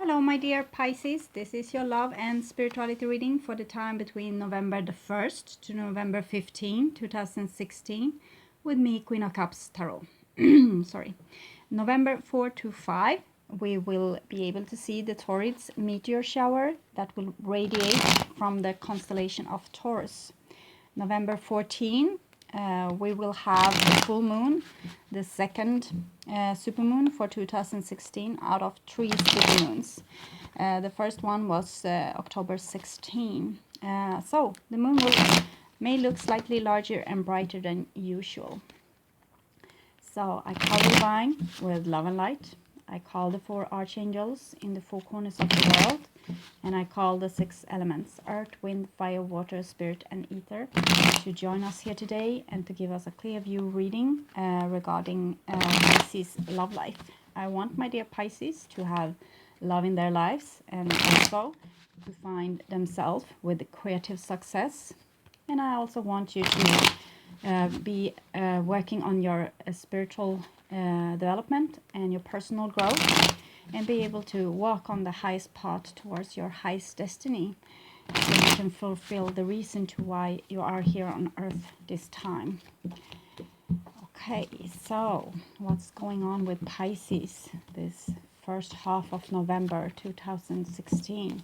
Hello my dear Pisces, this is your love and spirituality reading for the time between November the 1st to November 15, 2016 with me, Queen of Cups Tarot. Sorry. November 4 to 5 we will be able to see the Taurids meteor shower that will radiate from the constellation of Taurus. November 14 we will have the full moon, the second supermoon for 2016 out of 3 supermoons. The first one was October 16. So the moon may look slightly larger and brighter than usual. So I call the divine with love and light. I call the 4 archangels in the 4 corners of the world. And I call the 6 elements, earth, wind, fire, water, spirit, and ether, to join us here today and to give us a clear view reading regarding Pisces' love life. I want my dear Pisces to have love in their lives and also to find themselves with creative success. And I also want you to be working on your spiritual development and your personal growth, and be able to walk on the highest path towards your highest destiny, so you can fulfill the reason to why you are here on earth this time. Okay, so what's going on with Pisces this first half of November 2016?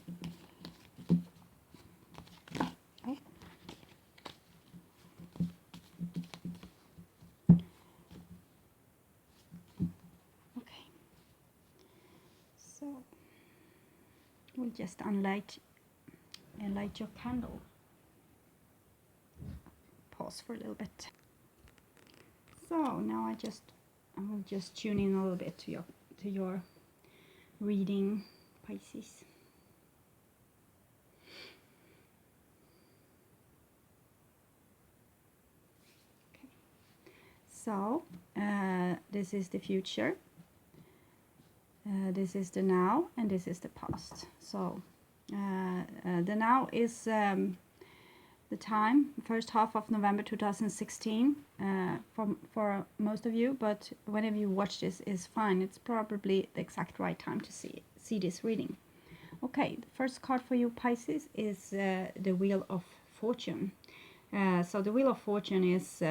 We'll just light your candle. Pause for a little bit. So now I will just tune in a little bit to your reading, Pisces. Okay. So this is the future. This is the now, and this is the past. So the now is the time, first half of November 2016 for most of you, but whenever you watch this is fine. It's probably the exact right time to see this reading. Okay, the first card for you, Pisces, is the Wheel of Fortune. So the Wheel of Fortune is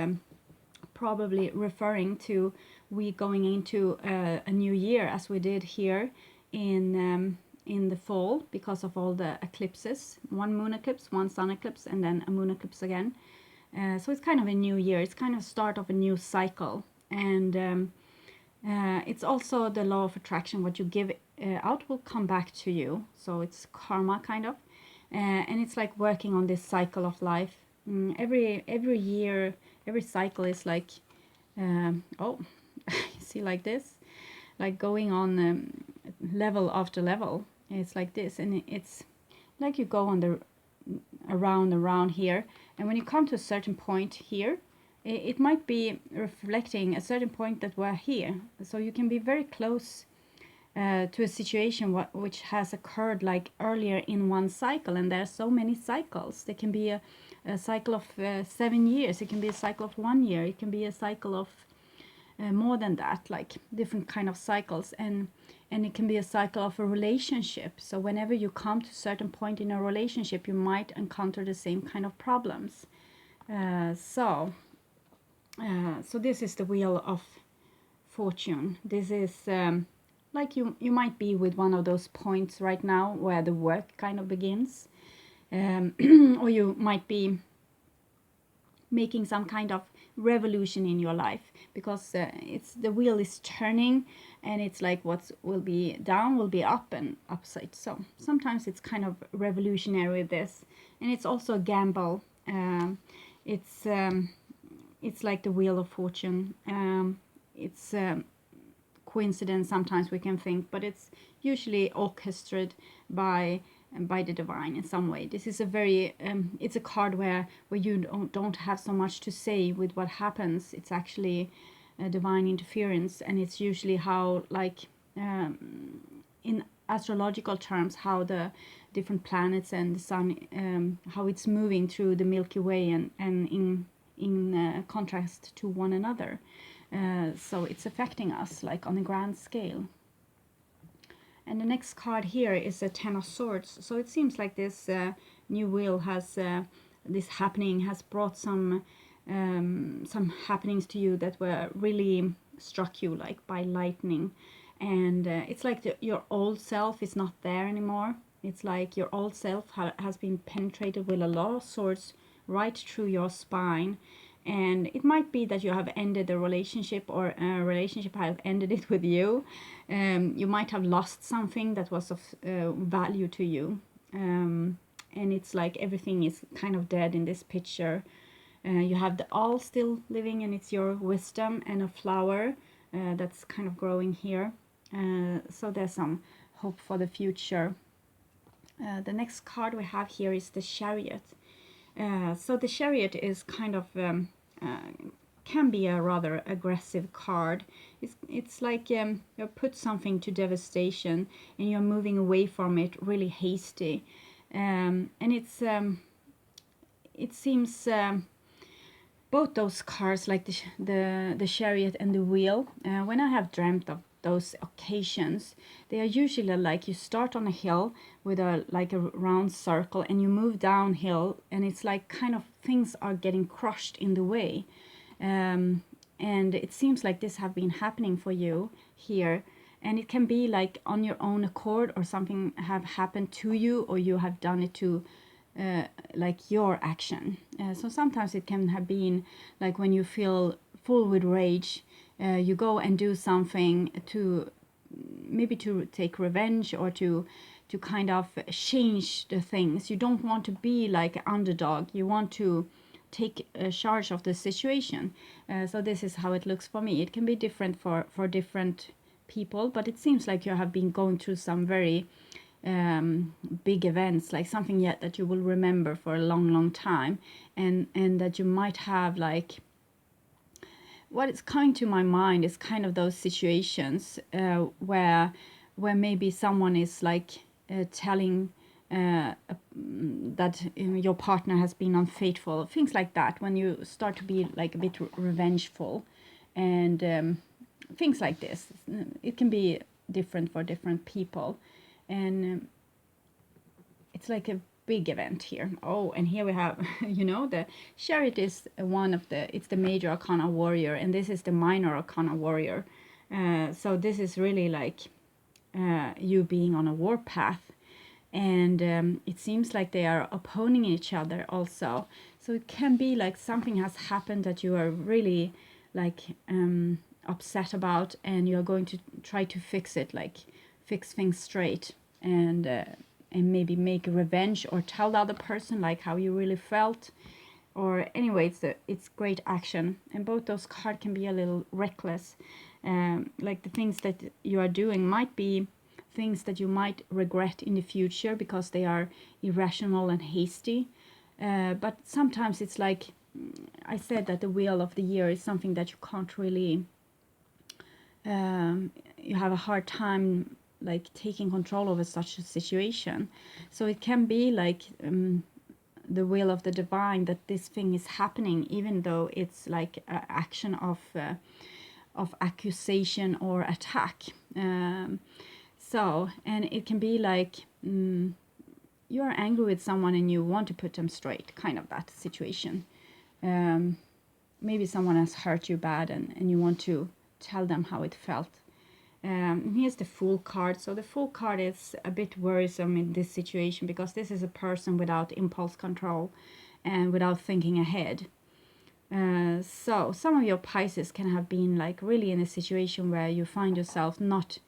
probably referring to we going into a new year, as we did here in the fall, because of all the eclipses, one moon eclipse, one sun eclipse, and then a moon eclipse again. So it's kind of a new year. It's kind of start of a new cycle, and it's also the law of attraction. What you give out will come back to you. So it's karma, kind of, and it's like working on this cycle of life. Every year, every cycle is like see, like this, like going on level after level. It's like this, and it's like you go on the around here, and when you come to a certain point here, it might be reflecting a certain point that we're here. So you can be very close to a situation which has occurred like earlier in one cycle, and there are so many cycles. There can be a cycle of 7 years, it can be a cycle of 1 year, it can be a cycle of more than that, like different kind of cycles, and it can be a cycle of a relationship. So whenever you come to a certain point in a relationship, you might encounter the same kind of problems. So this is the Wheel of Fortune. This is like you might be with one of those points right now where the work kind of begins, or you might be making some kind of revolution in your life, because it's the wheel is turning, and it's like what will be down will be up and upside. So sometimes it's kind of revolutionary, this, and it's also a gamble. It's like the Wheel of Fortune. It's coincidence sometimes, we can think, but it's usually orchestrated by the divine in some way. This is a very it's a card where you don't have so much to say with what happens. It's actually a divine interference, and it's usually how, like in astrological terms, how the different planets and the sun, how it's moving through the Milky Way, and in contrast to one another. So it's affecting us like on a grand scale. And the next card here is a Ten of Swords. So it seems like this new wheel has, this happening has brought some happenings to you that were really struck you like by lightning. And it's like your old self is not there anymore. It's like your old self has been penetrated with a lot of swords right through your spine. And it might be that you have ended a relationship, or a relationship have ended it with you. You might have lost something that was of value to you. And it's like everything is kind of dead in this picture. You have the all still living, and it's your wisdom and a flower that's kind of growing here. So there's some hope for the future. The next card we have here is the Chariot. So the Chariot is kind of can be a rather aggressive card. It's like you put something to devastation and you're moving away from it really hasty, and it seems both those cards, like the Chariot and the Wheel, when I have dreamt of those occasions, they are usually like you start on a hill with a like a round circle and you move downhill, and it's like kind of things are getting crushed in the way. And it seems like this have been happening for you here, and it can be like on your own accord, or something have happened to you, or you have done it to like your action. So sometimes it can have been like when you feel full with rage, you go and do something to maybe to take revenge, or to kind of change the things. You don't want to be like an underdog. You want to take charge of the situation. So this is how it looks for me. It can be different for different people, but it seems like you have been going through some very big events, like something yet that you will remember for a long time, and that you might have like, what is coming to my mind is kind of those situations where maybe someone is like telling that your partner has been unfaithful, things like that, when you start to be like a bit revengeful, and things like this. It can be different for different people, and it's like a big event here. Oh, and here we have, you know, the Chariot is one of the, it's the major arcana warrior, and this is the minor arcana warrior. So this is really like you being on a war path, and it seems like they are opposing each other also. So it can be like something has happened that you are really like upset about, and you're going to try to fix it, like fix things straight, and maybe make a revenge, or tell the other person like how you really felt, or anyway, it's great action. And both those cards can be a little reckless, like the things that you are doing might be things that you might regret in the future because they are irrational and hasty, but sometimes it's like I said, that the Wheel of the Year is something that you can't really you have a hard time like taking control over such a situation. So it can be like the will of the divine, that this thing is happening, even though it's like an action of accusation or attack. So, and it can be like you're angry with someone and you want to put them straight, kind of that situation. Maybe someone has hurt you bad, and you want to tell them how it felt. Here's the Fool card. So the Fool card is a bit worrisome in this situation, because this is a person without impulse control and without thinking ahead. So some of your Pisces can have been like really in a situation where you find yourself not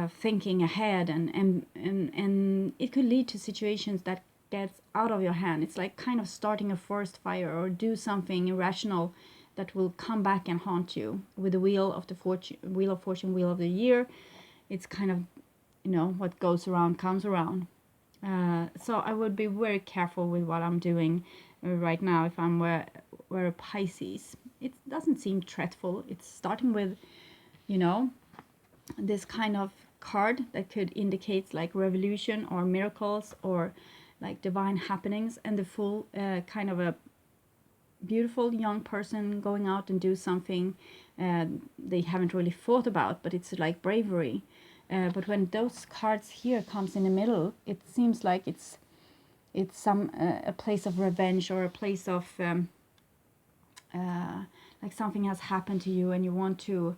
thinking ahead, and it could lead to situations that gets out of your hand. It's like kind of starting a forest fire, or do something irrational that will come back and haunt you. With the Wheel of Fortune, Wheel of the Year, it's kind of, you know, what goes around comes around. So I would be very careful with what I'm doing right now if I'm were a Pisces. It doesn't seem threatful. It's starting with, you know, this kind of card that could indicate like revolution or miracles or like divine happenings, and the Fool, kind of a beautiful young person going out and do something they haven't really thought about, but it's like bravery. But when those cards here comes in the middle, it seems like it's some a place of revenge, or a place of like something has happened to you, and you want to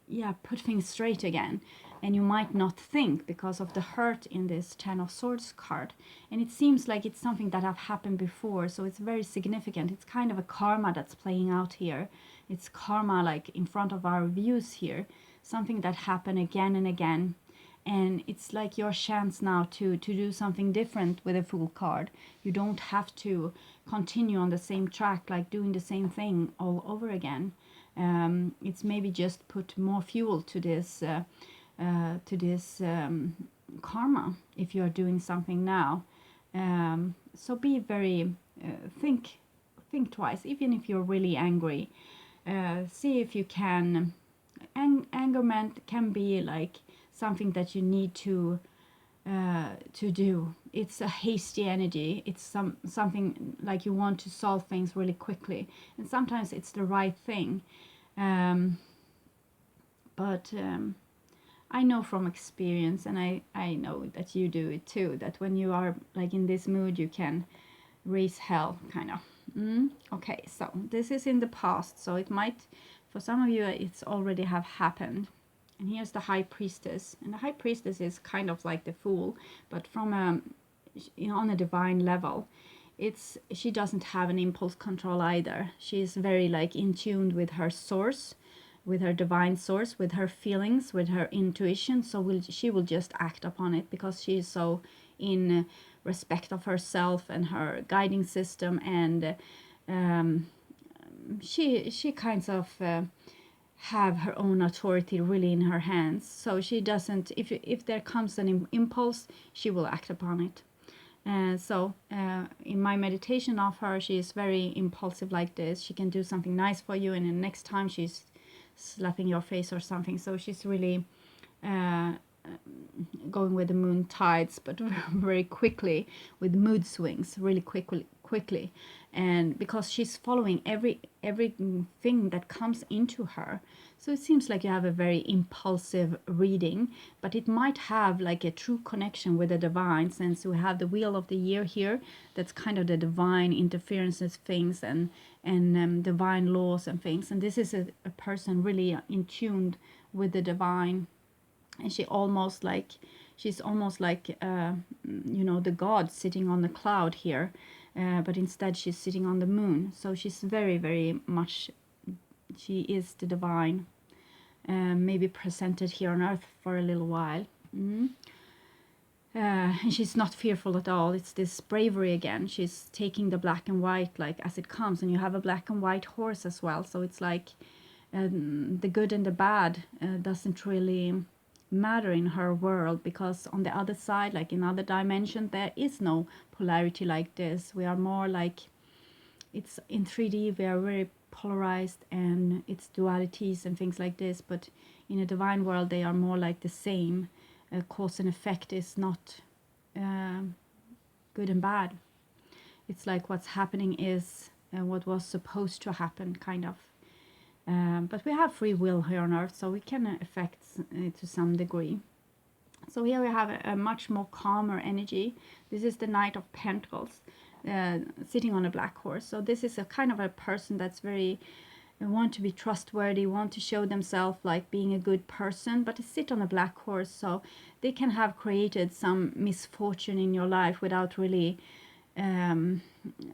yeah, put things straight again. And you might not think, because of the hurt in this Ten of Swords card. And it seems like it's something that have happened before, so it's very significant. It's kind of a karma that's playing out here. It's karma like in front of our views here, something that happened again and again. And it's like your chance now to do something different with a Fool card. You don't have to continue on the same track, like doing the same thing all over again. It's maybe just put more fuel to this karma if you are doing something now. So be very think twice, even if you're really angry. See if you can. Angerment can be like something that you need to do. It's a hasty energy. It's something like you want to solve things really quickly, and sometimes it's the right thing. But I know from experience, and I know that you do it too, that when you are like in this mood, you can raise hell, kind of. Okay, so this is in the past, so it might, for some of you, it's already have happened. And here's the High Priestess, and the High Priestess is kind of like the Fool, but from on a divine level. She doesn't have an impulse control either. She's very like in tune with her source, with her divine source, with her feelings, with her intuition. So she will just act upon it, because she is so in respect of herself and her guiding system, and she kinds of have her own authority really in her hands. So she doesn't, if there comes an impulse, she will act upon it. So in my meditation of her, she is very impulsive like this. She can do something nice for you, and the next time she's slapping your face or something. So she's really going with the moon tides, but very quickly, with mood swings, really quickly. And because she's following everything that comes into her. So it seems like you have a very impulsive reading, but it might have like a true connection with the divine, since we have the Wheel of the Year here. That's kind of the divine interferences things, and divine laws and things. And this is a person really in tune with the divine. And she's almost like the god sitting on the cloud here, but instead she's sitting on the moon. So she's very, very much, she is the divine, maybe presented here on earth for a little while. And she's not fearful at all. It's this bravery again. She's taking the black and white like as it comes, and you have a black and white horse as well. So it's like the good and the bad doesn't really matter in her world, because on the other side, like in other dimension, there is no polarity like this. We are more like, it's in 3D, we are very polarized, and it's dualities and things like this. But in a divine world, they are more like the same. Cause and effect is not good and bad. It's like what's happening is what was supposed to happen, kind of. But we have free will here on earth, so we can affect to some degree. So here we have a much more calmer energy. This is the Knight of Pentacles, sitting on a black horse. So this is a kind of a person that's very want to be trustworthy, want to show themselves like being a good person, but they sit on a black horse, so they can have created some misfortune in your life without really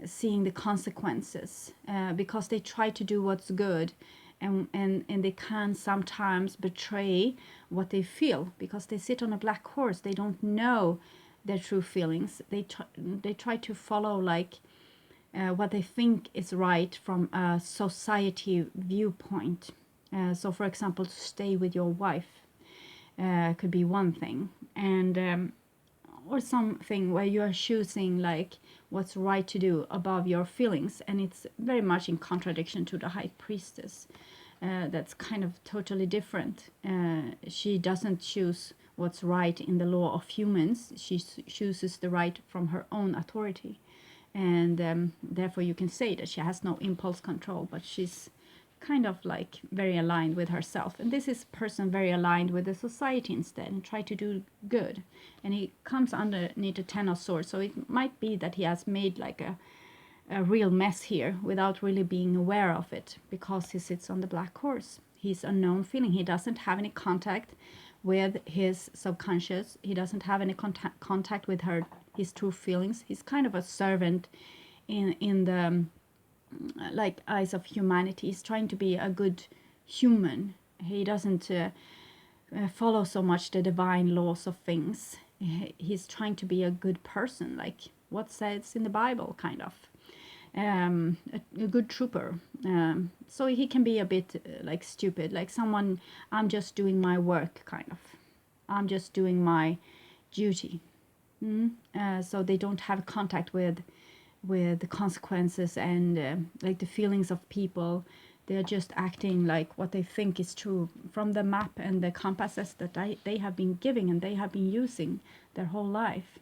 seeing the consequences, because they try to do what's good, and they can sometimes betray what they feel, because they sit on a black horse. They don't know their true feelings. They try to follow like what they think is right from a society viewpoint. So for example, to stay with your wife could be one thing, and or something where you are choosing like what's right to do above your feelings, and it's very much in contradiction to the High Priestess. That's kind of totally different. She doesn't choose what's right in the law of humans. She chooses the right from her own authority, and therefore you can say that she has no impulse control, but she's kind of like very aligned with herself. And this is person very aligned with the society instead and try to do good. And he comes underneath the Ten of Swords. So it might be that he has made like a real mess here without really being aware of it, because he sits on the black horse. He's unknown feeling. He doesn't have any contact with his subconscious. He doesn't have any contact with his true feelings. He's kind of a servant in the like eyes of humanity. He's trying to be a good human. He doesn't follow so much the divine laws of things. He's trying to be a good person, like what says in the Bible, kind of. A good trooper. So he can be a bit like stupid, like someone, I'm just doing my work, kind of. I'm just doing my duty. So they don't have contact with the consequences and like the feelings of people. They're just acting like what they think is true from the map and the compasses that they have been giving and they have been using their whole life.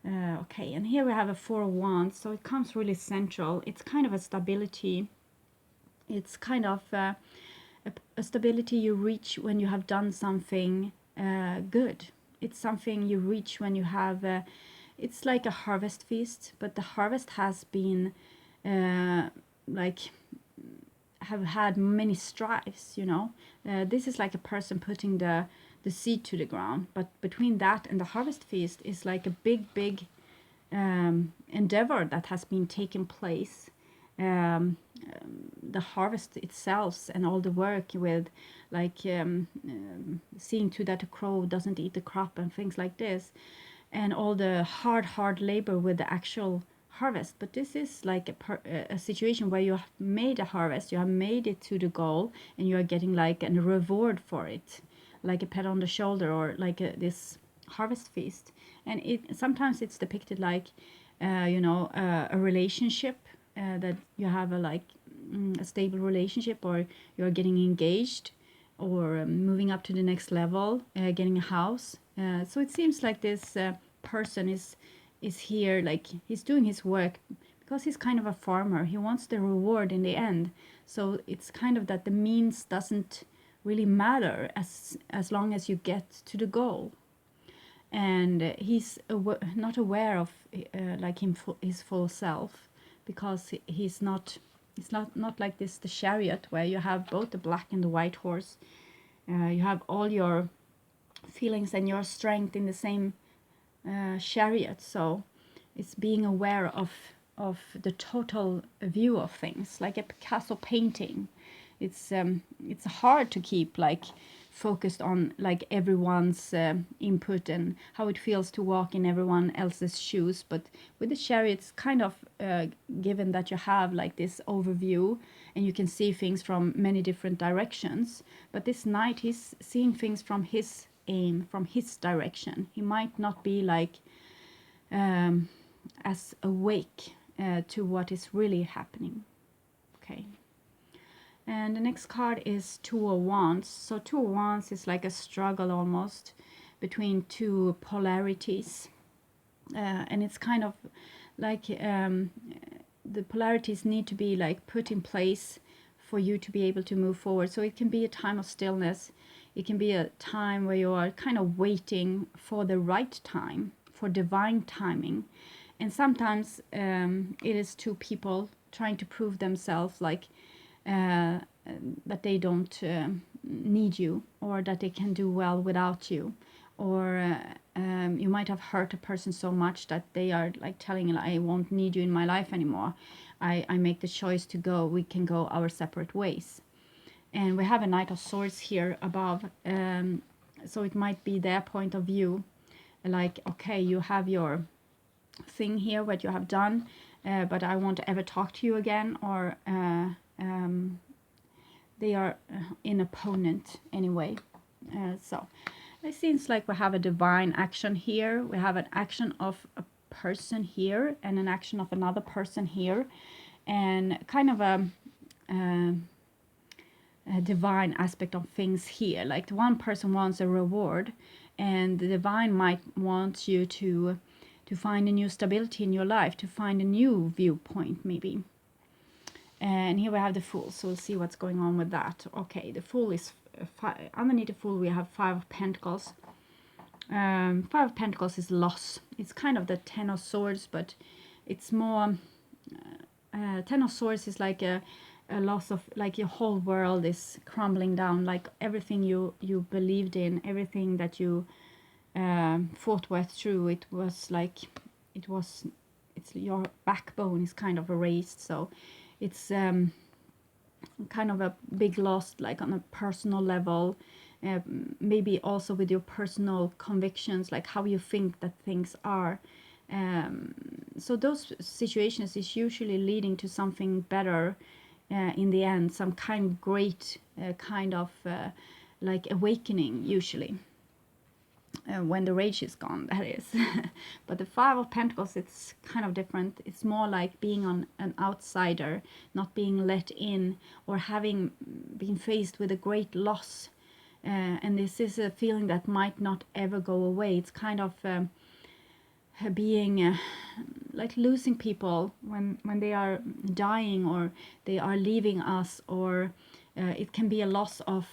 Okay, and here we have a Four of Wands, so it comes really central. It's kind of a stability. It's kind of a stability you reach when you have done something good. It's something you reach when you have it's like a harvest feast, but the harvest has been like have had many strives, you know. This is like a person putting the seed to the ground, but between that and the harvest feast is like a big endeavor that has been taking place. The harvest itself and all the work with like seeing to that the crow doesn't eat the crop and things like this, and all the hard labor with the actual harvest. But this is like a situation where you have made a harvest, you have made it to the goal, and you are getting like a reward for it, like a pat on the shoulder, or like this harvest feast. And sometimes it's depicted like you know, a relationship, that you have a stable relationship, or you're getting engaged, or moving up to the next level, getting a house. So it seems like this person is here, like he's doing his work because he's kind of a farmer. He wants the reward in the end. So it's kind of that the means doesn't really matter as long as you get to the goal. And he's not aware of like his full self, because he's not. It's not like this, the Chariot, where you have both the black and the white horse. You have all your feelings and your strength in the same chariot. So it's being aware of the total view of things, like a Picasso painting. It's hard to keep like focused on like everyone's input and how it feels to walk in everyone else's shoes. But with the chariot, it's kind of given that you have like this overview and you can see things from many different directions. But this knight, he's seeing things from his aim, from his direction. He might not be like as awake to what is really happening. Okay. And the next card is Two of Wands. So Two of Wands is like a struggle almost between two polarities. And it's kind of like the polarities need to be like put in place for you to be able to move forward. So it can be a time of stillness. It can be a time where you are kind of waiting for the right time, for divine timing. And sometimes it is two people trying to prove themselves, like that they don't need you, or that they can do well without you, or you might have hurt a person so much that they are like telling you, I won't need you in my life anymore. I make the choice to go. We can go our separate ways. And we have a Knight of Swords here above, so it might be their point of view, like, okay, you have your thing here, what you have done, but I won't ever talk to you again, or they are an opponent anyway. So it seems like we have a divine action here. We have an action of a person here and an action of another person here, and kind of a divine aspect of things here. Like the one person wants a reward, and the divine might want you to find a new stability in your life, to find a new viewpoint maybe. And here we have the Fool, so we'll see what's going on with that. Okay, the Fool is underneath the Fool we have Five of Pentacles. Five of Pentacles is loss. It's kind of the Ten of Swords, but it's more Ten of Swords is like a loss of, like your whole world is crumbling down, like everything you believed in, everything that you fought through, it was like it's your backbone is kind of erased. So it's kind of a big loss, like on a personal level, maybe also with your personal convictions, like how you think that things are. So those situations is usually leading to something better in the end, some kind of great kind of like awakening usually. When the rage is gone, that is. But the Five of Pentacles, it's kind of different. It's more like being on an outsider, not being let in, or having been faced with a great loss. And this is a feeling that might not ever go away. It's kind of being like losing people when they are dying, or they are leaving us, or it can be a loss of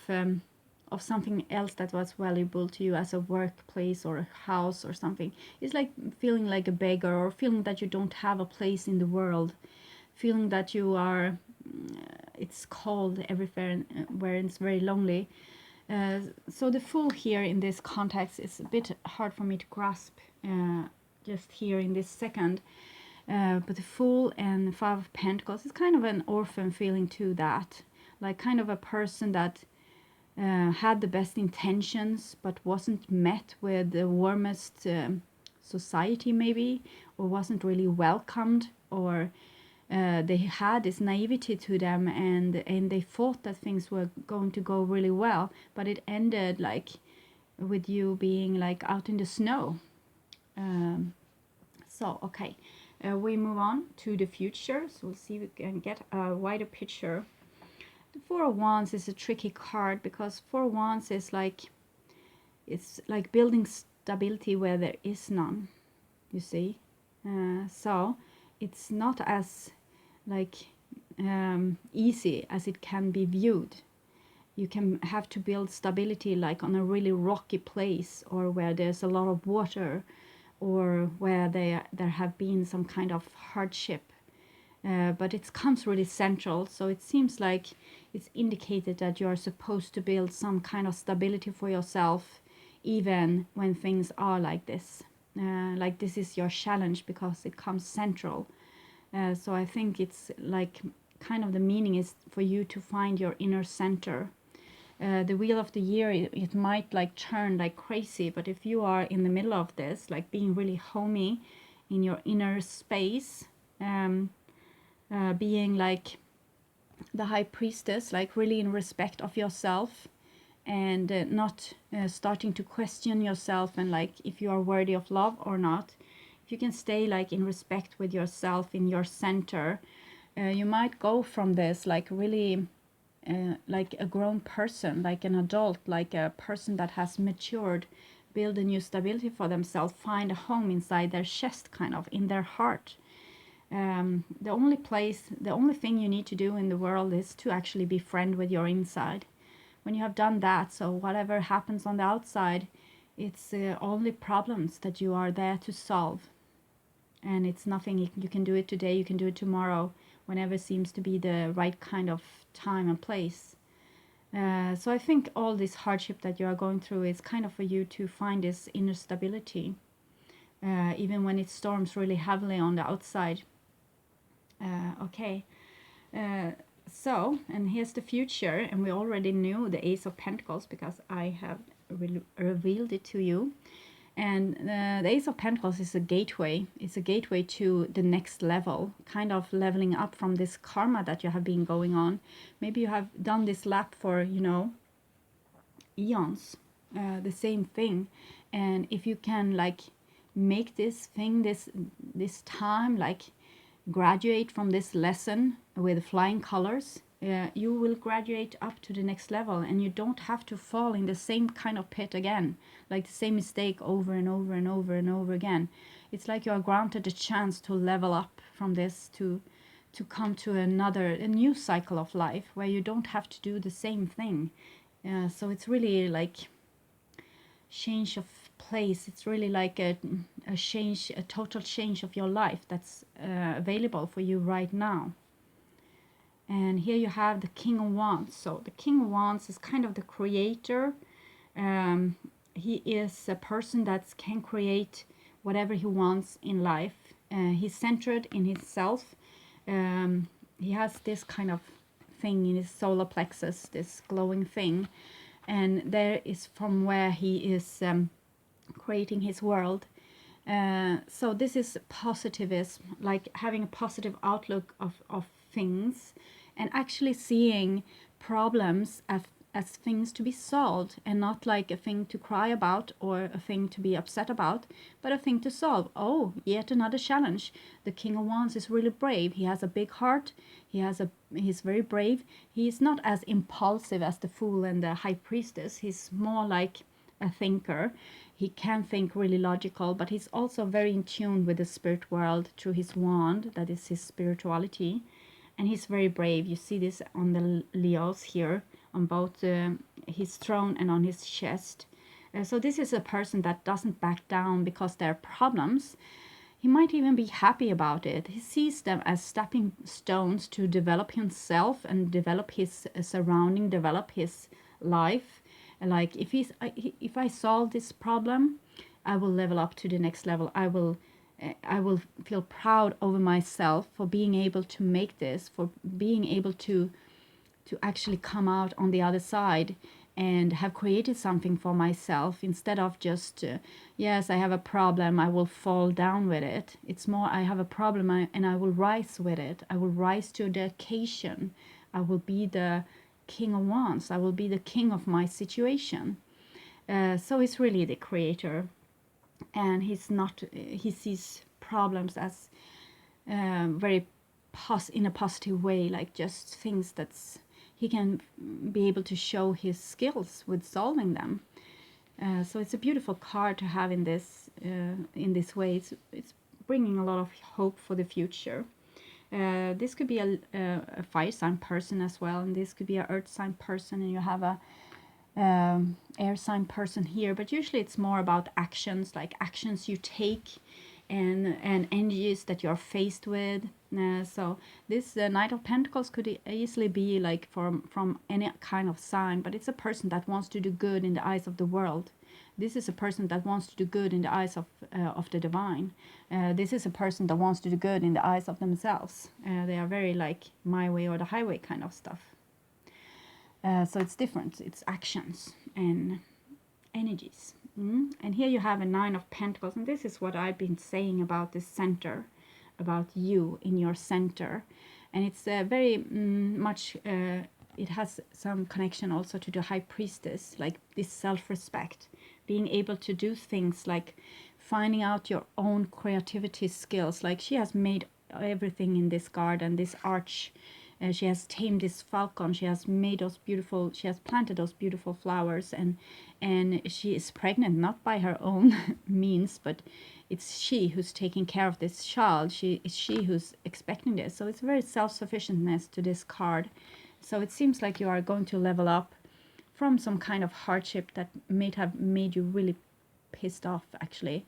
something else that was valuable to you, as a workplace or a house or something. It's like feeling like a beggar, or feeling that you don't have a place in the world, feeling that you are it's cold everywhere, where it's very lonely. So the Fool here in this context is a bit hard for me to grasp just here in this second. But the Fool and Five of Pentacles is kind of an orphan feeling to that, like kind of a person that had the best intentions but wasn't met with the warmest society maybe, or wasn't really welcomed, or they had this naivety to them, and they thought that things were going to go really well, but it ended like with you being like out in the snow. So okay, we move on to the future, so we'll see if we can get a wider picture. The Four of Wands is a tricky card, because Four of Wands is like, it's like building stability where there is none, you see. So it's not as like easy as it can be viewed. You can have to build stability like on a really rocky place, or where there's a lot of water, or where there have been some kind of hardship. But it comes really central, so it seems like it's indicated that you are supposed to build some kind of stability for yourself, even when things are like this. Like this is your challenge, because it comes central. So I think it's like kind of the meaning is for you to find your inner center. The wheel of the year, it might like turn like crazy, but if you are in the middle of this, like being really homey in your inner space, being like the High Priestess, like really in respect of yourself, and not starting to question yourself, and like if you are worthy of love or not. If you can stay like in respect with yourself, in your center, you might go from this like really like a grown person, like an adult, like a person that has matured, build a new stability for themselves, find a home inside their chest, kind of in their heart. The only thing you need to do in the world is to actually be friend with your inside. When you have done that, so whatever happens on the outside, it's only problems that you are there to solve. And it's nothing, you can do it today, you can do it tomorrow, whenever seems to be the right kind of time and place. So I think all this hardship that you are going through is kind of for you to find this inner stability, even when it storms really heavily on the outside. Okay, so, and here's the future, and we already knew the Ace of Pentacles because I have revealed it to you. And the Ace of Pentacles is a gateway. It's a gateway to the next level, kind of leveling up from this karma that you have been going on. Maybe you have done this lap for, you know, eons, the same thing. And if you can like make this thing, this time, like graduate from this lesson with flying colors, you will graduate up to the next level, and you don't have to fall in the same kind of pit again, like the same mistake over and over and over and over again. It's like you are granted a chance to level up from this, to to come to a new cycle of life where you don't have to do the same thing. So it's really like change of place. It's really like a change, a total change of your life that's available for you right now. And here you have the King of Wands. So the King of Wands is kind of the creator. He is a person that can create whatever he wants in life. He's centered in himself. He has this kind of thing in his solar plexus, this glowing thing. And there is from where he is creating his world. So this is positivism, like having a positive outlook of things and actually seeing problems as things to be solved and not like a thing to cry about or a thing to be upset about, but a thing to solve. Oh, yet another challenge. The King of Wands is really brave. He has a big heart. He's very brave. He's not as impulsive as the Fool and the High Priestess. He's more like a thinker. He can think really logical, but he's also very in tune with the spirit world through his wand, that is his spirituality. And he's very brave. You see this on the Leos here, on both his throne and on his chest. So this is a person that doesn't back down because there are problems. He might even be happy about it. He sees them as stepping stones to develop himself and develop his surrounding, develop his life. Like if I solve this problem, I will level up to the next level. I will feel proud over myself for being able to make this, for being able to actually come out on the other side and have created something for myself instead of just, yes, I have a problem, I will fall down with it. It's more, I have a problem and I will rise with it. I will rise to the occasion. I will be the King of Wands. I will be the king of my situation. So he's really the creator. And he sees problems as very in a positive way, like just things that's he can be able to show his skills with solving them. So it's a beautiful card to have in this way. It's bringing a lot of hope for the future. This could be a fire sign person as well, and this could be an earth sign person, and you have a air sign person here, but usually it's more about actions, like actions you take and energies that you're faced with. So this Knight of Pentacles could easily be like from any kind of sign, but it's a person that wants to do good in the eyes of the world. This is a person that wants to do good in the eyes of the divine. This is a person that wants to do good in the eyes of themselves. They are very like my way or the highway kind of stuff. So it's different. It's actions and energies. And here you have a Nine of Pentacles. And this is what I've been saying about this center, about you in your center. And it's very much, it has some connection also to the High Priestess, like this self-respect, being able to do things like finding out your own creativity skills. Like she has made everything in this garden, this arch. She has tamed this falcon. She has made those beautiful. She has planted those beautiful flowers, and she is pregnant not by her own means, but it's she who's taking care of this child. It's she who's expecting this. So it's very self-sufficientness to this card. So it seems like you are going to level up from some kind of hardship that may have made you really pissed off, actually,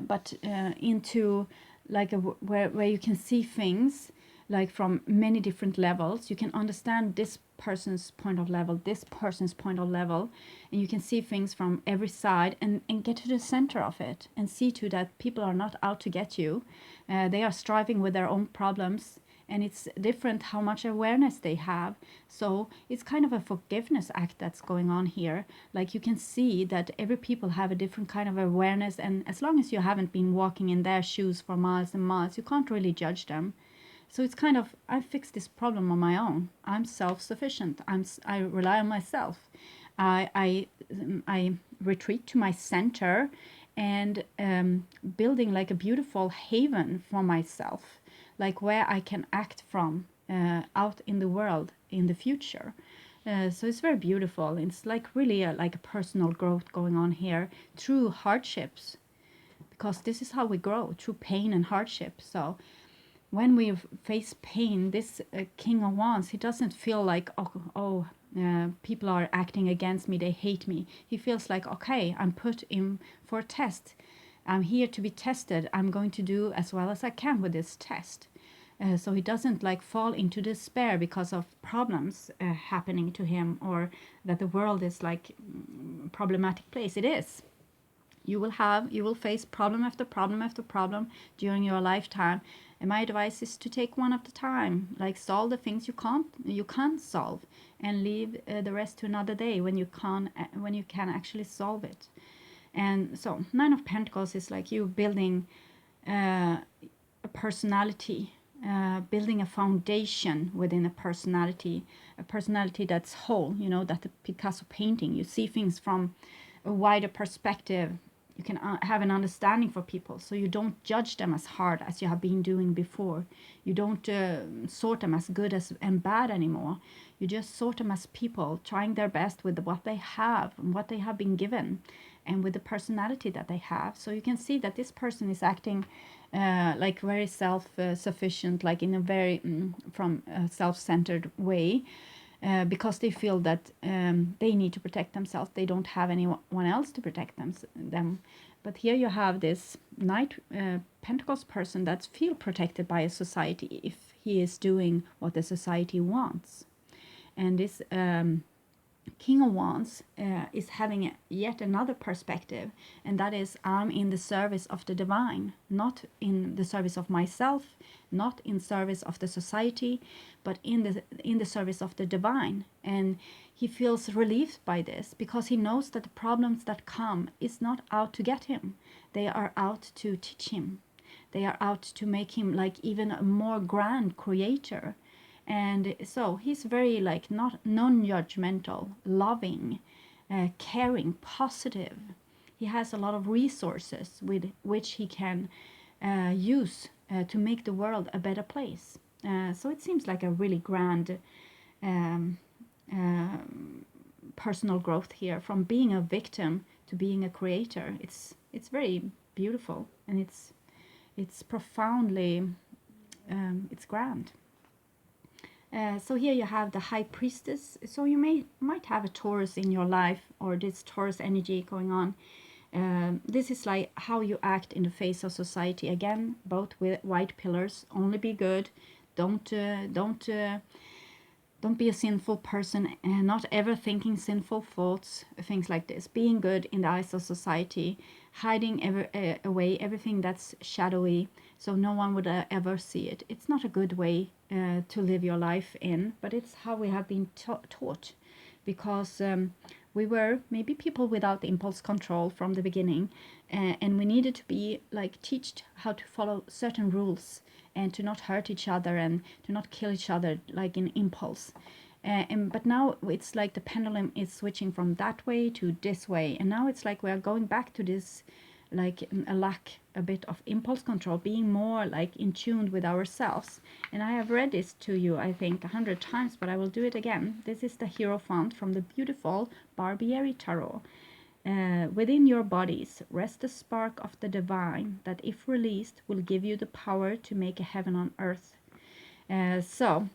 but into like where you can see things like from many different levels. You can understand this person's point of level, this person's point of level, and you can see things from every side and get to the center of it and see to that people are not out to get you. They are striving with their own problems, and it's different how much awareness they have. So it's kind of a forgiveness act that's going on here. Like you can see that every people have a different kind of awareness, and as long as you haven't been walking in their shoes for miles and miles, you can't really judge them. So it's kind of, I fixed this problem on my own. I'm self-sufficient. I rely on myself. I retreat to my center and building like a beautiful haven for myself, like where I can act from out in the world in the future. So it's very beautiful. It's like really like a personal growth going on here through hardships, because this is how we grow, through pain and hardship. So when we face pain, this King of Wands, he doesn't feel like, people are acting against me, they hate me. He feels like, okay, I'm put in for a test. I'm here to be tested. I'm going to do as well as I can with this test. So he doesn't like fall into despair because of problems happening to him, or that the world is like problematic place. It is. You will face problem after problem after problem during your lifetime, and my advice is to take one at a time, like solve the things you can't solve, and leave the rest to another day when you can actually solve it. And so Nine of Pentacles is like you building a personality, building a foundation within a personality that's whole, that the Picasso painting, you see things from a wider perspective. You can have an understanding for people, so you don't judge them as hard as you have been doing before. You don't sort them as good and bad anymore. You just sort them as people trying their best with what they have and what they have been given, and with the personality that they have. So you can see that this person is acting like very self-sufficient, like in a very from a self-centered way, because they feel that they need to protect themselves. They don't have anyone else to protect them. But here you have this Knight Pentacles person that feel protected by a society if he is doing what the society wants. And this King of Wands is having yet another perspective, and that is, I'm in the service of the divine, not in the service of myself, not in service of the society, but in the service of the divine. And he feels relieved by this, because he knows that the problems that come is not out to get him. They are out to teach him. They are out to make him like even a more grand creator. And so he's very like not non-judgmental, loving, caring, positive. He has a lot of resources with which he can use to make the world a better place. So it seems like a really grand um, personal growth here, from being a victim to being a creator. It's very beautiful, and it's profoundly it's grand. So here you have the High Priestess. So you might have a Taurus in your life, or this Taurus energy going on. This is like how you act in the face of society. Again, both with white pillars. Only be good. Don't be a sinful person, and not ever thinking sinful thoughts, things like this. Being good in the eyes of society, hiding away everything that's shadowy, so no one would ever see it. It's not a good way to live your life in, but it's how we have been taught, because we were maybe people without impulse control from the beginning, and we needed to be like taught how to follow certain rules, and to not hurt each other, and to not kill each other like in impulse. But now it's like the pendulum is switching from that way to this way, and now it's like we are going back to this, like a lack a bit of impulse control, being more like in tune with ourselves. And I have read this to you, I think 100 times, but I will do it again. This is the Hierophant from the beautiful Barbieri Tarot. Within your bodies rests the spark of the divine that, if released, will give you the power to make a heaven on earth. So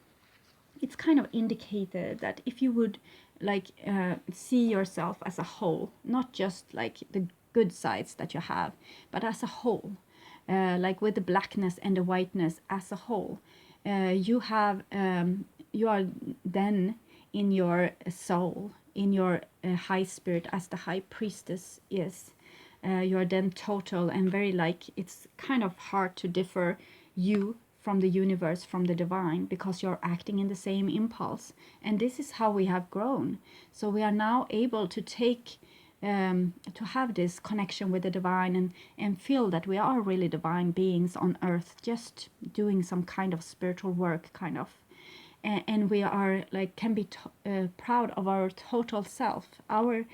it's kind of indicated that if you would like see yourself as a whole, not just like the good sides that you have, but as a whole, like with the blackness and the whiteness as a whole, you are then in your soul, in your high spirit, as the High Priestess is. You're then total and very like, it's kind of hard to differ you from the universe, from the divine, because you're acting in the same impulse. And this is how we have grown. So we are now able to take to have this connection with the divine, and feel that we are really divine beings on earth, just doing some kind of spiritual work, kind of. And we are like, can be proud of our total self, our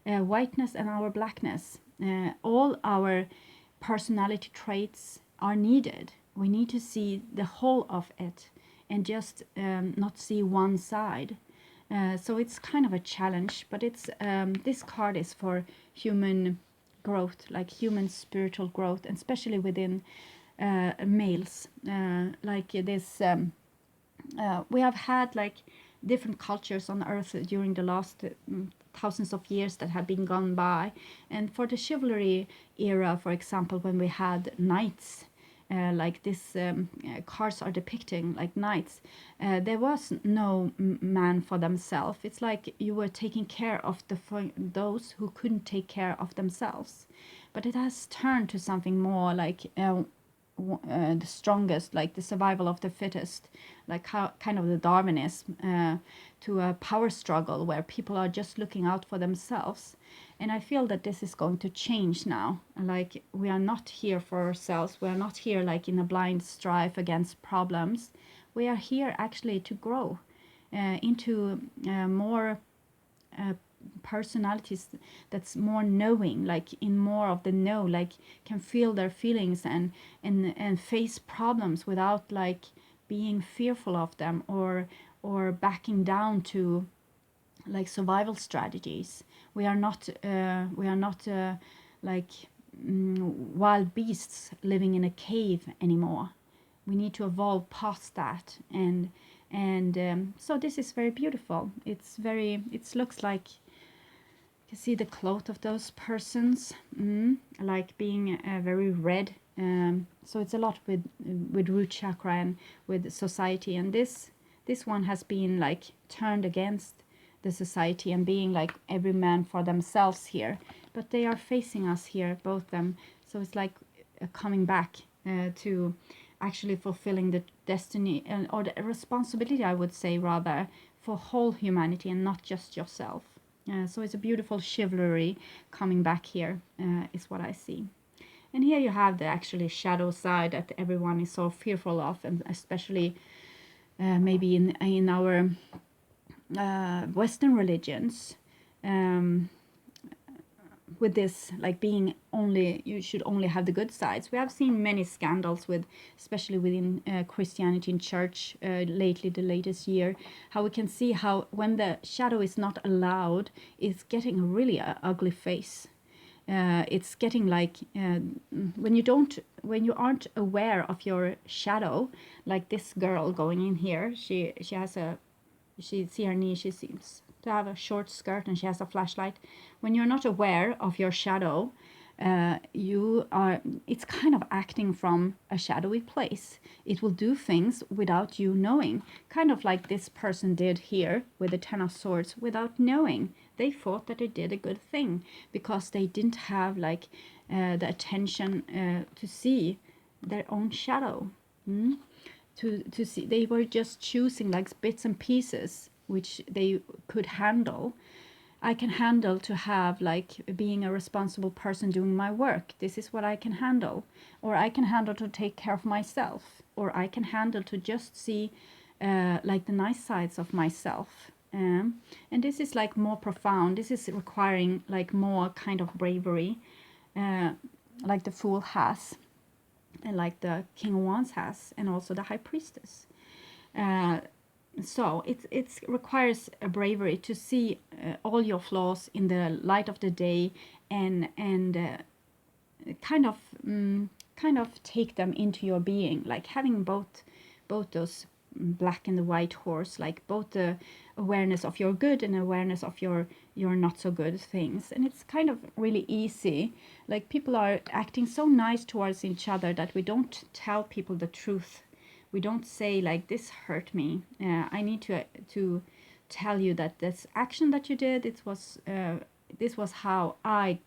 whiteness and our blackness. All our personality traits are needed. We need to see the whole of it, and just not see one side. So it's kind of a challenge, but it's this card is for human growth, like human spiritual growth, and especially within males. Like this, we have had like different cultures on Earth during the last thousands of years that have been gone by. And for the chivalry era, for example, when we had knights, like this cards are depicting like knights, there was no man for themselves. It's like you were taking care of those who couldn't take care of themselves. But it has turned to something more like the strongest, like the survival of the fittest, like how, kind of the Darwinism, to a power struggle where people are just looking out for themselves. And I feel that this is going to change now. Like we are not here for ourselves. We are not here like in a blind strife against problems. We are here actually to grow into more personalities that's more knowing, like in more of the know, like can feel their feelings and face problems without like being fearful of them or backing down to like survival strategies. We are not like wild beasts living in a cave anymore. We need to evolve past that, and so this is very beautiful. It looks like you see the cloth of those persons, like being very red. So it's a lot with root chakra and with society, and this one has been like turned against the society and being like every man for themselves here, but they are facing us here, both them. So it's like coming back to actually fulfilling the destiny or the responsibility, I would say rather, for whole humanity and not just yourself. So it's a beautiful chivalry coming back here, is what I see. And here you have the actually shadow side that everyone is so fearful of, and especially maybe in our Western religions, with this like being only, you should only have the good sides. We have seen many scandals with, especially within Christianity in church lately, the latest year, how we can see how when the shadow is not allowed, it's getting a really ugly face. It's getting like when you aren't aware of your shadow, like this girl going in here, she has a, she see her knee, she seems to have a short skirt and she has a flashlight. When you're not aware of your shadow, it's kind of acting from a shadowy place. It will do things without you knowing, kind of like this person did here with the Ten of Swords without knowing. They thought that they did a good thing because they didn't have like the attention to see their own shadow. To see, they were just choosing like bits and pieces which they could handle. I can handle to have like being a responsible person doing my work. This is what I can handle. Or I can handle to take care of myself. Or I can handle to just see like the nice sides of myself. And this is like more profound. This is requiring like more kind of bravery, like the Fool has, and like the King of Wands has, and also the High Priestess. So it requires a bravery to see all your flaws in the light of the day, and kind of take them into your being, like having both those black and the white horse, like both the awareness of your good and awareness of your not so good things. And it's kind of really easy, like people are acting so nice towards each other that we don't tell people the truth. We don't say like, this hurt me, I need to tell you that this action that you did, this was how I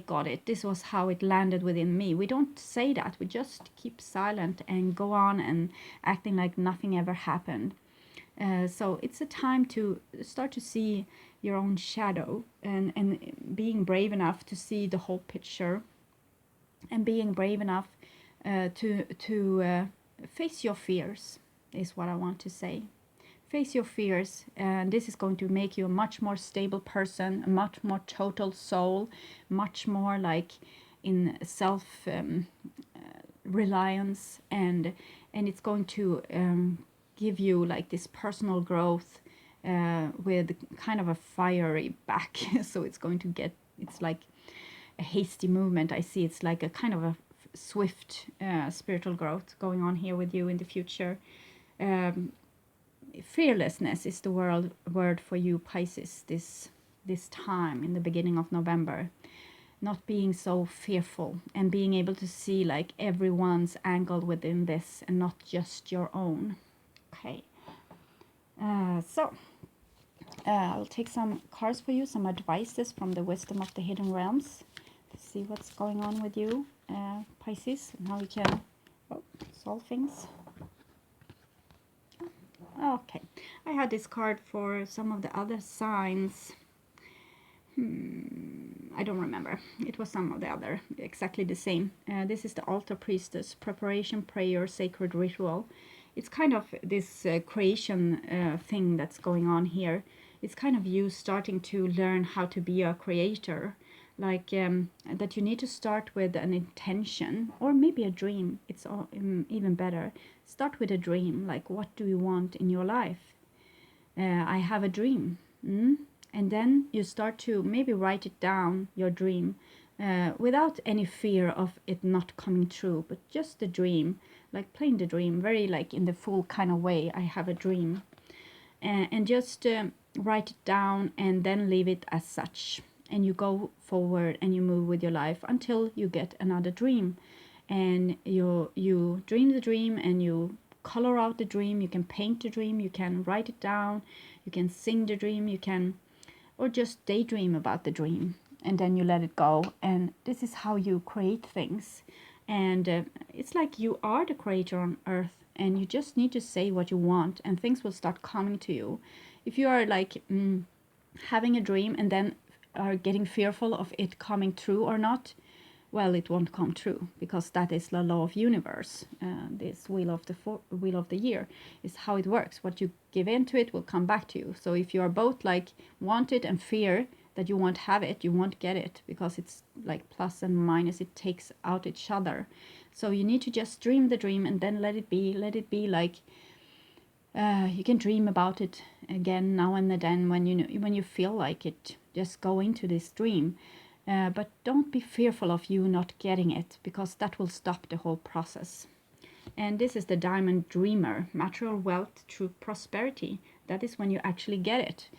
got it. This was how it landed within me. We don't say that. We just keep silent and go on and acting like nothing ever happened. So it's a time to start to see your own shadow, and being brave enough to see the whole picture, and being brave enough to face your fears is what I want to say. Face your fears, and this is going to make you a much more stable person, a much more total soul, much more like in self reliance, and it's going to give you like this personal growth with kind of a fiery back. So it's going to get, it's like a hasty movement. I see it's like a kind of a swift spiritual growth going on here with you in the future. Um, Fearlessness is the word for you, Pisces, this time in the beginning of November. Not being so fearful and being able to see like everyone's angle within this and not just your own. Okay. So I'll take some cards for you, some advices from the wisdom of the hidden realms to see what's going on with you, Pisces, and how you can solve things. Okay, I had this card for some of the other signs. I don't remember. It was some of the other, exactly the same. This is the altar priestess, preparation, prayer, sacred ritual. It's kind of this creation thing that's going on here. It's kind of you starting to learn how to be a creator. Like that you need to start with an intention or maybe a dream. It's even better. Start with a dream. Like, what do you want in your life? I have a dream. And then you start to maybe write it down, your dream, without any fear of it not coming true, but just the dream, like playing the dream, very like in the full kind of way, I have a dream. And just write it down and then leave it as such. And you go forward and you move with your life until you get another dream. And you dream the dream and you color out the dream, you can paint the dream, you can write it down, you can sing the dream, you can, or just daydream about the dream, and then you let it go. And this is how you create things. And it's like you are the creator on earth, and you just need to say what you want and things will start coming to you. If you are like having a dream and then are getting fearful of it coming true or not, well, it won't come true, because that is the law of universe. This wheel of the year is how it works. What you give into it will come back to you. So if you are both like want it and fear that you won't have it, you won't get it, because it's like plus and minus. It takes out each other. So you need to just dream the dream and then let it be. Let it be like you can dream about it again now and then when you feel like it. Just go into this dream. But don't be fearful of you not getting it, because that will stop the whole process. And this is the Diamond Dreamer, material wealth through prosperity. That is when you actually get it,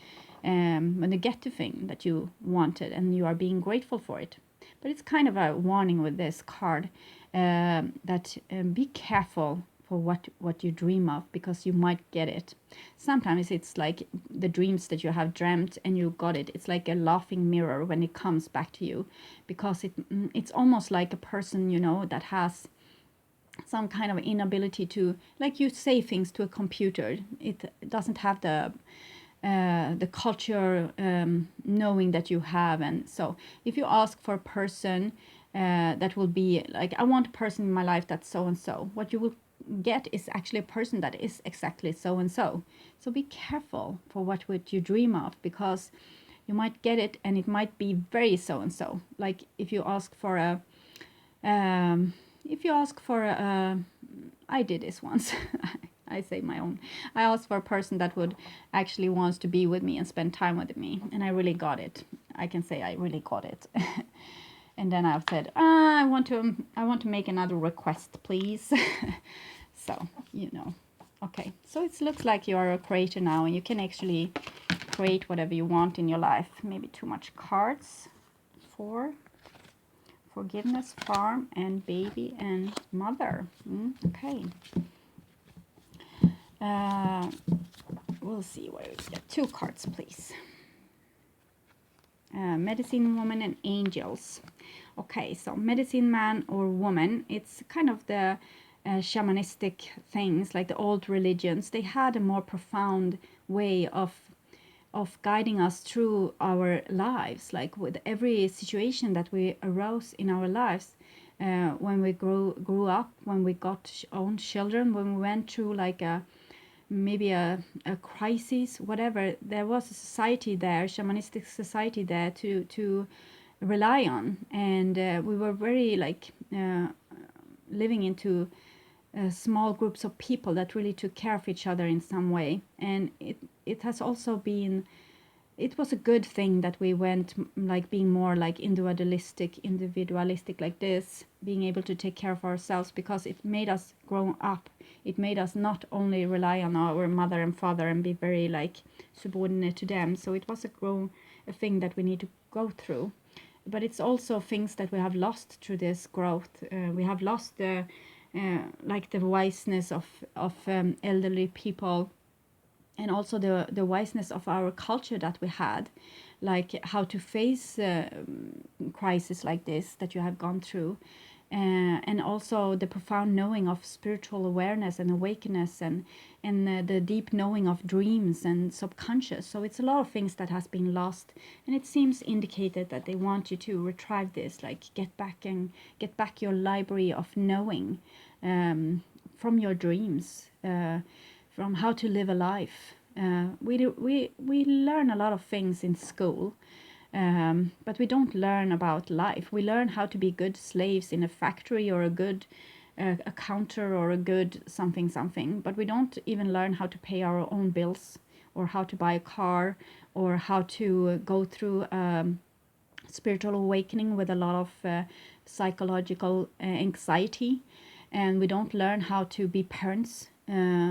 when you get the thing that you wanted and you are being grateful for it. But it's kind of a warning with this card that be careful for what you dream of, because you might get it. Sometimes it's like the dreams that you have dreamt and you got it. It's like a laughing mirror when it comes back to you, because it's almost like a person, that has some kind of inability to, like you say things to a computer. It doesn't have the culture knowing that you have. And so if you ask for a person that will be like, I want a person in my life that's so and so, what you will get is actually a person that is exactly so and so. So be careful for what you dream of, because you might get it and it might be very so and so. Like if you ask for a I did this once. I say my own. I asked for a person that would actually wants to be with me and spend time with me, and I really got it. I can say I really got it. And then I've said, I want to make another request, please. So, Okay, so it looks like you are a creator now, and you can actually create whatever you want in your life. Maybe too much cards. 4. Forgiveness, farm, and baby, and mother. Okay. We'll see where we get 2 cards, please. Medicine woman and angels. Okay, so medicine man or woman, it's kind of the shamanistic things, like the old religions. They had a more profound way of guiding us through our lives, like with every situation that we arose in our lives, when we grew up, when we got own children, when we went through like maybe a crisis, whatever. There was a society there, shamanistic society there to rely on, and we were very like living into small groups of people that really took care of each other in some way. And it has also been it was a good thing that we went like being more like individualistic like this, being able to take care of ourselves, because it made us grow up. It made us not only rely on our mother and father and be very like subordinate to them. So it was a thing that we need to go through. But it's also things that we have lost through this growth. We have lost the like the wiseness of elderly people, and also the wiseness of our culture that we had, like how to face crisis like this that you have gone through, and also the profound knowing of spiritual awareness and awakeness, and the deep knowing of dreams and subconscious. So it's a lot of things that has been lost, and it seems indicated that they want you to retrieve this, like get back your library of knowing from your dreams, from how to live a life. We learn a lot of things in school, but we don't learn about life. We learn how to be good slaves in a factory, or a good accountant, or a good something, but we don't even learn how to pay our own bills, or how to buy a car, or how to go through spiritual awakening with a lot of psychological anxiety, and we don't learn how to be parents.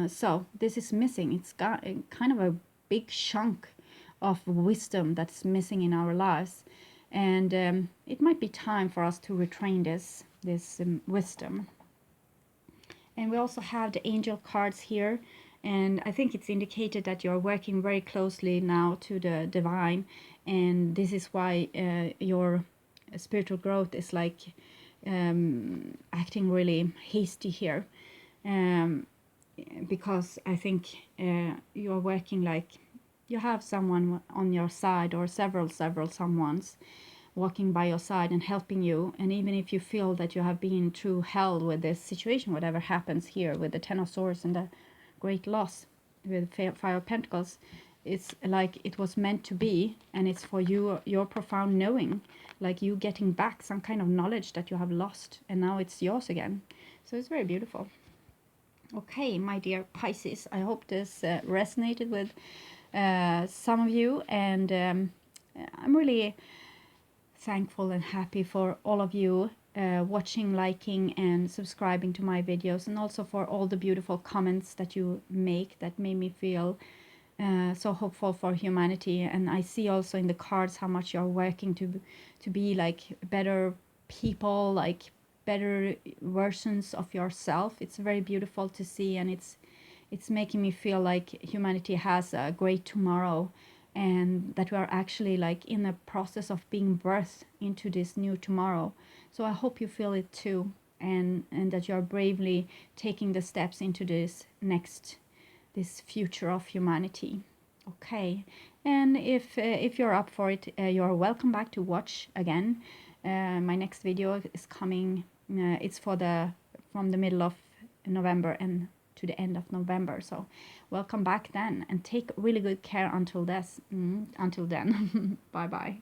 So this is missing. It's got kind of a big chunk of wisdom that's missing in our lives, and it might be time for us to retrain this wisdom. And we also have the angel cards here, and I think it's indicated that you're working very closely now to the divine, and this is why your spiritual growth is like acting really hasty here, because I think you're working like you have someone on your side, or several someones walking by your side and helping you. And even if you feel that you have been through hell with this situation, whatever happens here with the Ten of Swords and the great loss with Five of Pentacles, it's like it was meant to be, and it's for you, your profound knowing, like you getting back some kind of knowledge that you have lost, and now it's yours again. So it's very beautiful. Okay, my dear Pisces, I hope this resonated with some of you, and I'm really thankful and happy for all of you watching, liking, and subscribing to my videos, and also for all the beautiful comments that you make that made me feel so hopeful for humanity. And I see also in the cards how much you're working to be like better people, like better versions of yourself. It's very beautiful to see, and it's making me feel like humanity has a great tomorrow, and that we are actually like in a process of being birthed into this new tomorrow. So I hope you feel it too, and that you're bravely taking the steps into this future of humanity. Okay, and if you're up for it, you're welcome back to watch again. My next video is coming. It's from the middle of November and to the end of November. So welcome back then, and take really good care until then. Bye bye.